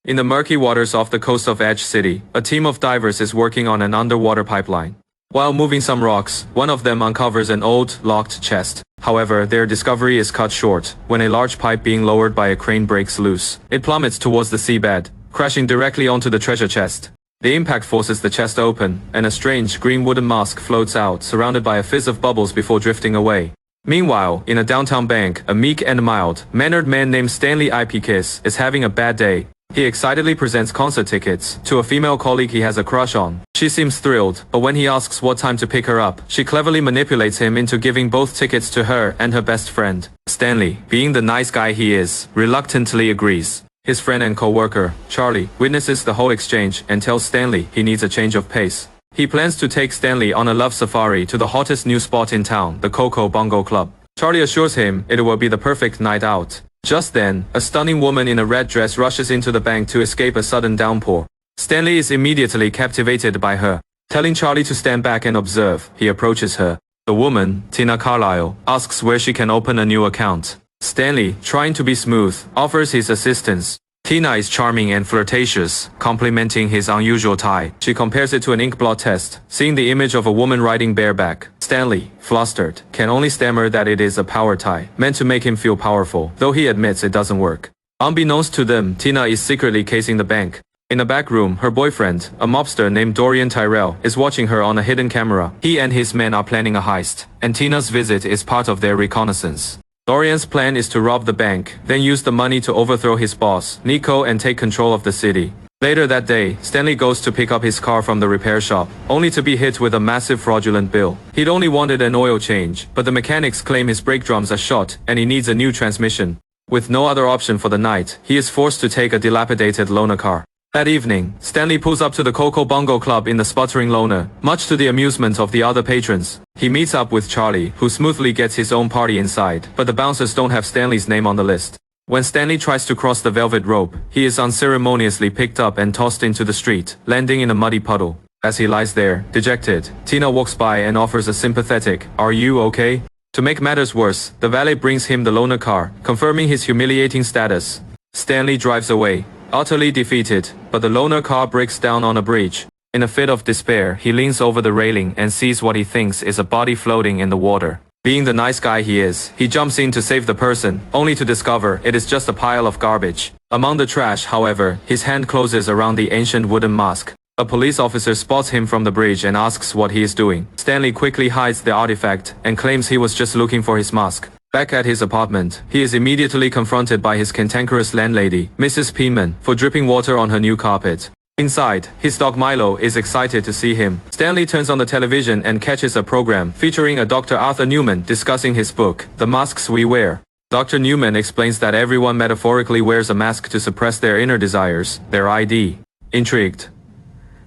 In the murky waters off the coast of Edge City, a team of divers is working on an underwater pipeline. While moving some rocks, one of them uncovers an old, locked chest. However, their discovery is cut short when a large pipe being lowered by a crane breaks loose. It plummets towards the seabed, crashing directly onto the treasure chest. The impact forces the chest open, and a strange green wooden mask floats out, surrounded by a fizz of bubbles before drifting away. Meanwhile, in a downtown bank, a meek and mild-mannered man named Stanley Ipkiss is having a bad day. He excitedly presents concert tickets to a female colleague he has a crush on. She seems thrilled, but when he asks what time to pick her up, she cleverly manipulates him into giving both tickets to her and her best friend. Stanley, being the nice guy he is, reluctantly agrees. His friend and co-worker, Charlie, witnesses the whole exchange and tells Stanley he needs a change of pace. He plans to take Stanley on a love safari to the hottest new spot in town, the Coco Bongo Club. Charlie assures him it will be the perfect night out. Just then, a stunning woman in a red dress rushes into the bank to escape a sudden downpour. Stanley is immediately captivated by her. Telling Charlie to stand back and observe, he approaches her. The woman, Tina Carlisle, asks where she can open a new account. Stanley, trying to be smooth, offers his assistance. Tina is charming and flirtatious, complimenting his unusual tie. She compares it to an ink blot test, seeing the image of a woman riding bareback. Stanley, flustered, can only stammer that it is a power tie, meant to make him feel powerful, though he admits it doesn't work. Unbeknownst to them, Tina is secretly casing the bank. In a back room, her boyfriend, a mobster named Dorian Tyrell, is watching her on a hidden camera. He and his men are planning a heist, and Tina's visit is part of their reconnaissance. Dorian's plan is to rob the bank, then use the money to overthrow his boss, Nico, and take control of the city. Later that day, Stanley goes to pick up his car from the repair shop, only to be hit with a massive fraudulent bill. He'd only wanted an oil change, but the mechanics claim his brake drums are shot, and he needs a new transmission. With no other option for the night, he is forced to take a dilapidated loaner car. That evening, Stanley pulls up to the Coco Bongo Club in the sputtering loaner, much to the amusement of the other patrons. He meets up with Charlie, who smoothly gets his own party inside, but the bouncers don't have Stanley's name on the list. When Stanley tries to cross the velvet rope, he is unceremoniously picked up and tossed into the street, landing in a muddy puddle. As he lies there, dejected, Tina walks by and offers a sympathetic, "Are you okay?" To make matters worse, the valet brings him the loaner car, confirming his humiliating status. Stanley drives away, utterly defeated, but the loaner car breaks down on a bridge. In a fit of despair, he leans over the railing and sees what he thinks is a body floating in the water. Being the nice guy he is, he jumps in to save the person, only to discover it is just a pile of garbage. Among the trash, however, his hand closes around the ancient wooden mask. A police officer spots him from the bridge and asks what he is doing. Stanley quickly hides the artifact and claims he was just looking for his mask. Back at his apartment, he is immediately confronted by his cantankerous landlady, Mrs. Penman, for dripping water on her new carpet. Inside, his dog Milo is excited to see him. Stanley turns on the television and catches a program featuring a Dr. Arthur Newman discussing his book, The Masks We Wear. Dr. Newman explains that everyone metaphorically wears a mask to suppress their inner desires, their ID. Intrigued,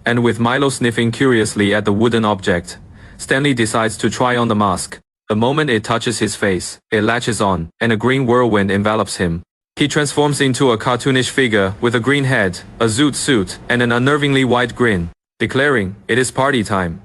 and with Milo sniffing curiously at the wooden object, Stanley decides to try on the mask. The moment it touches his face, it latches on, and a green whirlwind envelops him. He transforms into a cartoonish figure with a green head, a zoot suit, and an unnervingly wide grin. Declaring, "It is party time."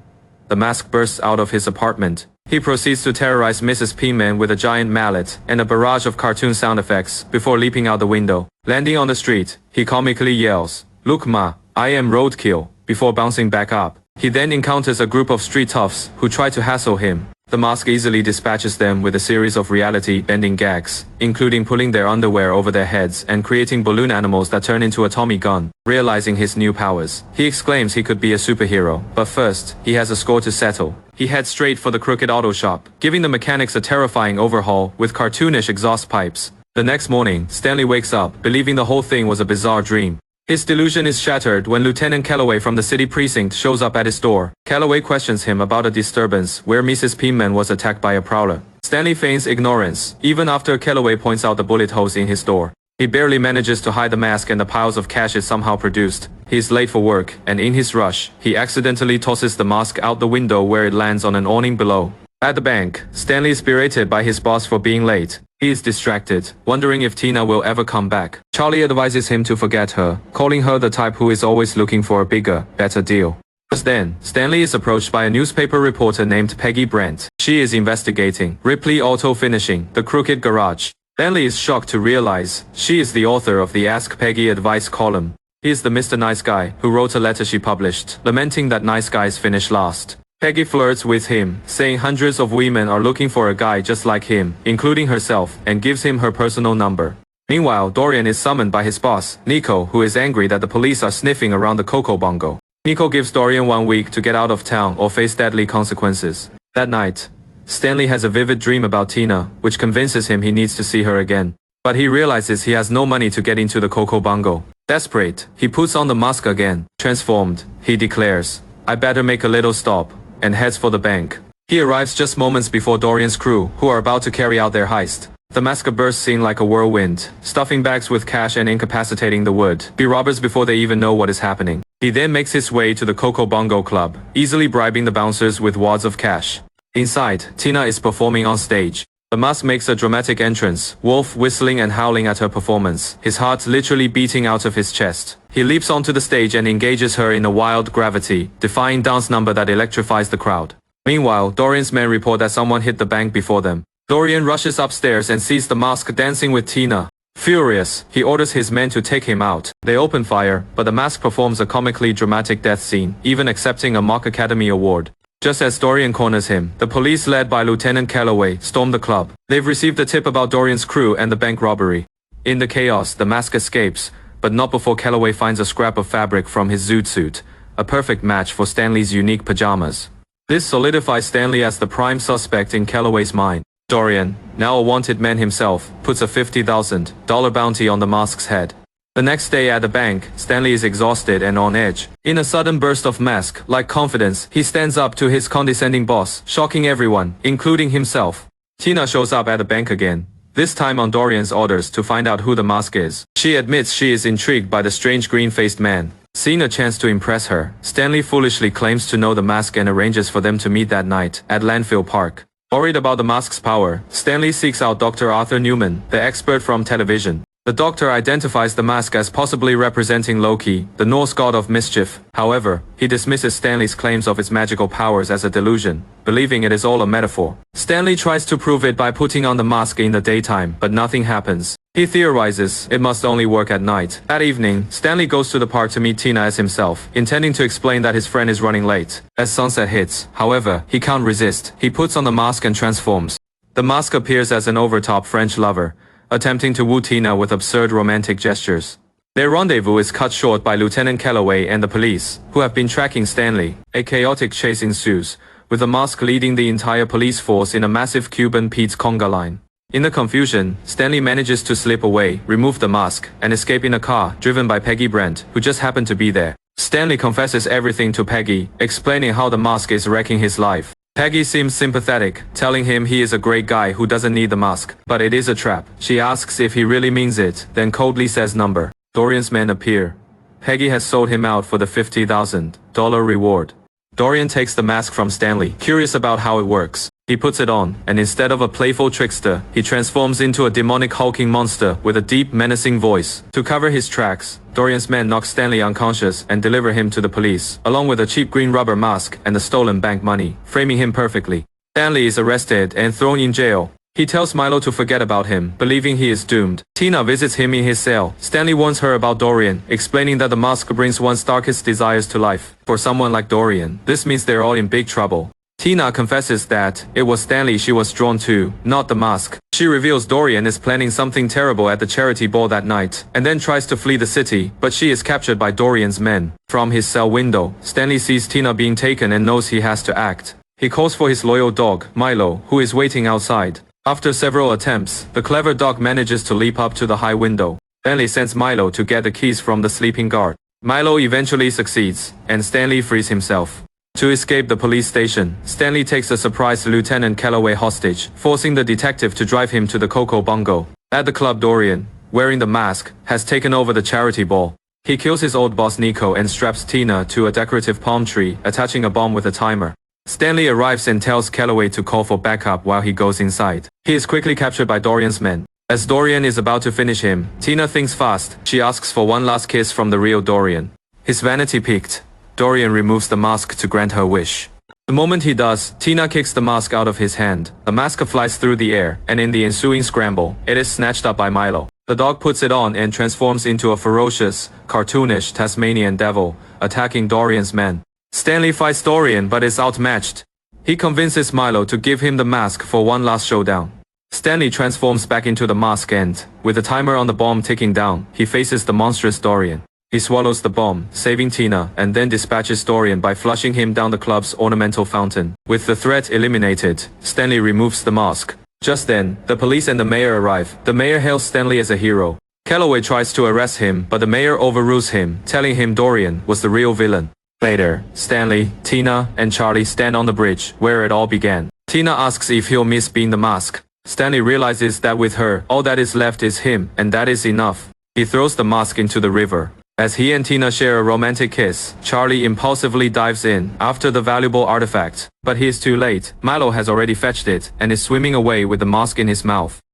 The mask bursts out of his apartment. He proceeds to terrorize Mrs. Penman with a giant mallet and a barrage of cartoon sound effects before leaping out the window. Landing on the street, he comically yells, "Look ma, I am roadkill," before bouncing back up. He then encounters a group of street toughs who try to hassle him. The mask easily dispatches them with a series of reality-bending gags, including pulling their underwear over their heads and creating balloon animals that turn into a Tommy gun. Realizing his new powers, he exclaims he could be a superhero, but first, he has a score to settle. He heads straight for the Crooked Auto Shop, giving the mechanics a terrifying overhaul with cartoonish exhaust pipes. The next morning, Stanley wakes up, believing the whole thing was a bizarre dream. His delusion is shattered when Lieutenant Calloway from the city precinct shows up at his door. Calloway questions him about a disturbance where Mrs. Penman was attacked by a prowler. Stanley feigns ignorance, even after Calloway points out the bullet holes in his door. He barely manages to hide the mask and the piles of cash is somehow produced. He is late for work, and in his rush, he accidentally tosses the mask out the window where it lands on an awning below. At the bank, Stanley is berated by his boss for being late. He is distracted, wondering if Tina will ever come back. Charlie advises him to forget her, calling her the type who is always looking for a bigger, better deal. Just then, Stanley is approached by a newspaper reporter named Peggy Brent. She is investigating Ripley Auto Finishing, the Crooked Garage. Stanley is shocked to realize she is the author of the Ask Peggy advice column. He is the Mr. Nice Guy who wrote a letter she published, lamenting that nice guys finish last. Peggy flirts with him, saying hundreds of women are looking for a guy just like him, including herself, and gives him her personal number. Meanwhile, Dorian is summoned by his boss, Nico, who is angry that the police are sniffing around the Coco Bongo. Nico gives Dorian 1 week to get out of town or face deadly consequences. That night, Stanley has a vivid dream about Tina, which convinces him he needs to see her again. But he realizes he has no money to get into the Coco Bongo. Desperate, he puts on the mask again. Transformed, he declares, "I better make a little stop," and heads for the bank. He arrives just moments before Dorian's crew, who are about to carry out their heist. The mask bursts in like a whirlwind, stuffing bags with cash and incapacitating the would-be robbers before they even know what is happening. He then makes his way to the Coco Bongo Club, easily bribing the bouncers with wads of cash. Inside, Tina is performing on stage. The mask makes a dramatic entrance, Wolf whistling and howling at her performance, his heart literally beating out of his chest. He leaps onto the stage and engages her in a wild gravity-defying dance number that electrifies the crowd. Meanwhile, Dorian's men report that someone hit the bank before them. Dorian rushes upstairs and sees the mask dancing with Tina. Furious, he orders his men to take him out. They open fire, but the mask performs a comically dramatic death scene, even accepting a mock Academy Award. Just as Dorian corners him, the police led by Lieutenant Calloway storm the club. They've received a tip about Dorian's crew and the bank robbery. In the chaos, the mask escapes, but not before Calloway finds a scrap of fabric from his zoot suit, a perfect match for Stanley's unique pajamas. This solidifies Stanley as the prime suspect in Calloway's mind. Dorian, now a wanted man himself, puts a $50,000 bounty on the mask's head. The next day at the bank, Stanley is exhausted and on edge. In a sudden burst of mask-like confidence, he stands up to his condescending boss, shocking everyone, including himself. Tina shows up at the bank again, this time on Dorian's orders to find out who the mask is. She admits she is intrigued by the strange green-faced man. Seeing a chance to impress her, Stanley foolishly claims to know the mask and arranges for them to meet that night at Landfill Park. Worried about the mask's power, Stanley seeks out Dr. Arthur Newman, the expert from television. The doctor identifies the mask as possibly representing Loki, the Norse god of mischief. However, he dismisses Stanley's claims of its magical powers as a delusion, believing it is all a metaphor. Stanley tries to prove it by putting on the mask in the daytime, but nothing happens. He theorizes it must only work at night. That evening, Stanley goes to the park to meet Tina as himself, intending to explain that his friend is running late. As sunset hits, however, he can't resist. He puts on the mask and transforms. The mask appears as an overtop French lover, attempting to woo Tina with absurd romantic gestures. Their rendezvous is cut short by Lieutenant Calloway and the police, who have been tracking Stanley. A chaotic chase ensues, with the mask leading the entire police force in a massive Cuban Pete's conga line. In the confusion, Stanley manages to slip away, remove the mask, and escape in a car driven by Peggy Brent, who just happened to be there. Stanley confesses everything to Peggy, explaining how the mask is wrecking his life. Peggy seems sympathetic, telling him he is a great guy who doesn't need the mask, but it is a trap. She asks if he really means it, then coldly says number. Dorian's men appear. Peggy has sold him out for the $50,000 reward. Dorian takes the mask from Stanley, curious about how it works. He puts it on, and instead of a playful trickster, he transforms into a demonic hulking monster with a deep, menacing voice. To cover his tracks, Dorian's men knock Stanley unconscious and deliver him to the police, along with a cheap green rubber mask and the stolen bank money, framing him perfectly. Stanley is arrested and thrown in jail. He tells Milo to forget about him, believing he is doomed. Tina visits him in his cell. Stanley warns her about Dorian, explaining that the mask brings one's darkest desires to life. For someone like Dorian, this means they're all in big trouble. Tina confesses that it was Stanley she was drawn to, not the mask. She reveals Dorian is planning something terrible at the charity ball that night, and then tries to flee the city, but she is captured by Dorian's men. From his cell window, Stanley sees Tina being taken and knows he has to act. He calls for his loyal dog, Milo, who is waiting outside. After several attempts, the clever dog manages to leap up to the high window. Stanley sends Milo to get the keys from the sleeping guard. Milo eventually succeeds, and Stanley frees himself. To escape the police station, Stanley takes a surprised Lieutenant Calloway hostage, forcing the detective to drive him to the Coco Bongo. At the club, Dorian, wearing the mask, has taken over the charity ball. He kills his old boss Nico and straps Tina to a decorative palm tree, attaching a bomb with a timer. Stanley arrives and tells Calloway to call for backup while he goes inside. He is quickly captured by Dorian's men. As Dorian is about to finish him, Tina thinks fast. She asks for one last kiss from the real Dorian. His vanity piqued, Dorian removes the mask to grant her wish. The moment he does, Tina kicks the mask out of his hand. The mask flies through the air, and in the ensuing scramble, it is snatched up by Milo. The dog puts it on and transforms into a ferocious, cartoonish Tasmanian devil, attacking Dorian's men. Stanley fights Dorian but is outmatched. He convinces Milo to give him the mask for one last showdown. Stanley transforms back into the mask and, with the timer on the bomb ticking down, he faces the monstrous Dorian. He swallows the bomb, saving Tina, and then dispatches Dorian by flushing him down the club's ornamental fountain. With the threat eliminated, Stanley removes the mask. Just then, the police and the mayor arrive. The mayor hails Stanley as a hero. Calloway tries to arrest him, but the mayor overrules him, telling him Dorian was the real villain. Later, Stanley, Tina, and Charlie stand on the bridge, where it all began. Tina asks if he'll miss being the mask. Stanley realizes that with her, all that is left is him, and that is enough. He throws the mask into the river. As he and Tina share a romantic kiss, Charlie impulsively dives in after the valuable artifact. But he is too late. Milo has already fetched it, and is swimming away with the mask in his mouth.